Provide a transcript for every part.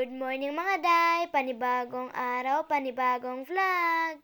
Good morning mga day! Panibagong araw, panibagong vlog!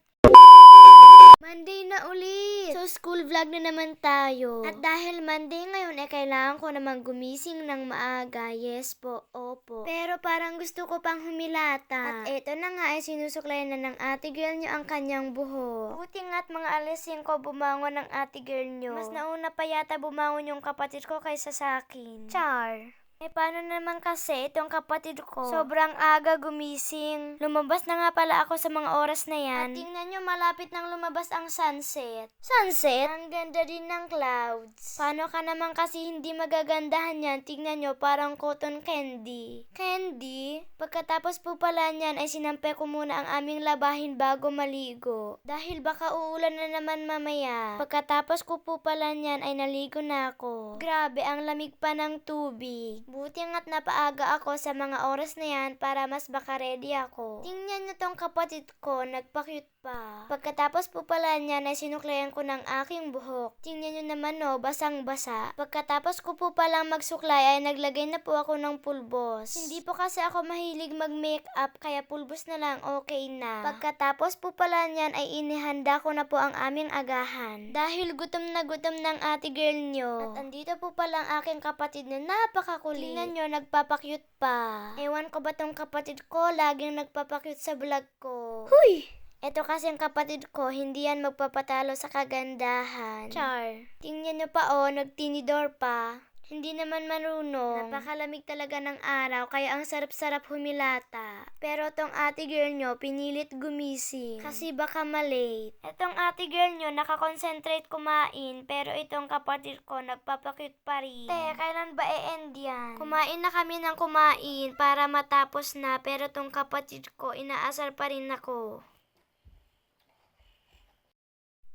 Monday na ulit! So, school vlog na naman tayo. At dahil Monday ngayon, kailangan ko naman gumising ng maaga. Yes po, opo. Pero parang gusto ko pang humilata. At eto na nga sinusuklayan na ng ate girl nyo ang kanyang buhok. Buti nga't mga alas 5 bumangon ng ate girl nyo. Mas nauna pa yata bumangon yung kapatid ko kaysa sa akin. Char! Paano naman kasi itong kapatid ko? Sobrang aga gumising. Lumabas na nga pala ako sa mga oras na yan. At tingnan nyo, malapit nang lumabas ang sunset. Sunset? Ang ganda din ng clouds. Paano ka naman kasi hindi magagandahan yan? Tingnan nyo, parang cotton candy. Candy? Pagkatapos po pala niyan ay sinampay ko muna ang aming labahin bago maligo. Dahil baka uulan na naman mamaya. Pagkatapos ko po pala niyan ay naligo na ako. Grabe, ang lamig pa ng tubig. Buti nga't napaaga ako sa mga oras na yan para mas baka-ready ako. Tingnan nyo tong kapatid ko, nagpa-cute pa. Pagkatapos po pala niyan ay sinuklayan ko ng aking buhok. Tingnan nyo naman basang-basa. Pagkatapos ko po palang magsuklay ay naglagay na po ako ng pulbos. Hindi po kasi ako mahilig mag-makeup kaya pulbos na lang okay na. Pagkatapos po pala niyan ay inihanda ko na po ang aming agahan. Dahil gutom na gutom ng ate girl nyo. At andito po pala ang aking kapatid na napakakulit. Tingnan nyo, nagpapakyut pa. Ewan ko ba tong kapatid ko, laging nagpapakyut sa vlog ko. Huy! Ito kasi ang kapatid ko, hindi yan magpapatalo sa kagandahan. Char. Tingnan nyo pa nagtinidor pa. Hindi naman marunong. Napakalamig talaga ng araw, kaya ang sarap-sarap humilata. Pero tong ate girl nyo, pinilit gumising. Kasi baka malate. Etong ate girl nyo, nakakonsentrate kumain, pero itong kapatid ko, nagpapakit pa rin. Kailan ba e-end yan? Kumain na kami ng kumain para matapos na, pero tong kapatid ko, inaasar pa rin ako.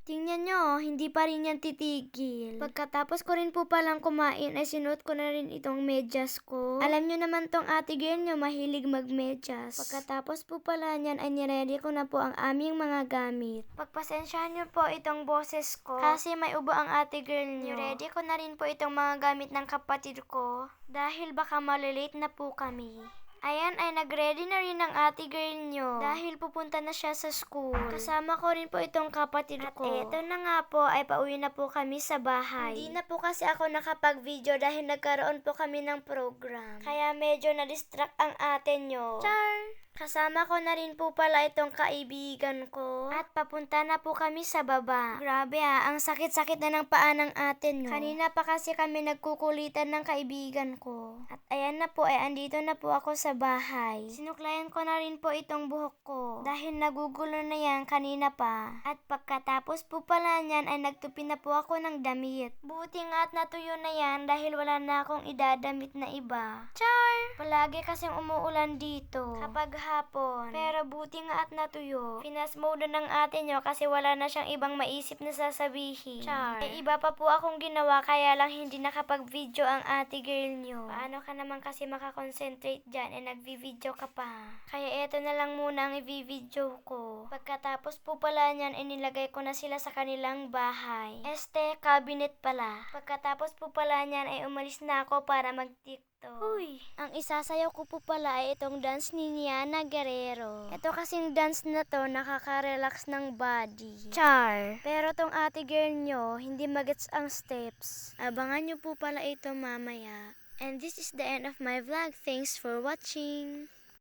Tingnan nyo, hindi pa rin yan titigil. Pagkatapos ko rin po palang kumain, ay sinuot ko na rin itong medyas ko. Alam nyo naman tong ate girl nyo, mahilig magmedyas. Pagkatapos po pala niyan, ay niready ko na po ang aming mga gamit. Pagpasensyahan nyo po itong boses ko, kasi may ubo ang ate girl nyo. Ready ko na rin po itong mga gamit ng kapatid ko, dahil baka malilate na po kami. Ayan ay nag-ready na rin ang ate girl nyo dahil pupunta na siya sa school. Kasama ko rin po itong kapatid ko. At eto na nga po ay pauwi na po kami sa bahay. Hindi na po kasi ako nakapag-video dahil nagkaroon po kami ng program. Kaya medyo na-distract ang ate nyo. Char! Kasama ko na rin po pala itong kaibigan ko. At papunta na po kami sa baba. Grabe ang sakit-sakit na ng paa ng ate nyo. Kanina pa kasi kami nagkukulitan ng kaibigan ko. At ayan na po andito na po ako sa bahay. Sinuklayan ko na rin po itong buhok ko. Dahil nagugulo na yan kanina pa. At pagkatapos po pala niyan ay nagtupi na po ako ng damit. Buti nga at natuyo na yan dahil wala na akong idadamit na iba. Char! Palagi kasing umuulan dito kapag hapon. Pero buti nga at natuyo. Finas mode ng ate nyo kasi wala na siyang ibang maisip na sasabihin. Char! Iba pa po akong ginawa kaya lang hindi nakapag-video ang ate girl nyo. Paano ka naman kasi makakonsentrate dyan nagvi-video ka pa. Kaya eto na lang muna ang i-video ko. Pagkatapos po pala niyan nilagay ko na sila sa kanilang bahay. Cabinet pala. Pagkatapos po pala niyan ay umalis na ako para mag-TikTok. Uy, ang isasayaw ko po pala ay itong dance ni Niana Guerrero. Ito kasing dance na to nakaka-relax ng body. Char! Pero tong ate girl nyo, hindi magets ang steps. Abangan nyo po pala ito mamaya. And this is the end of my vlog. Thanks for watching.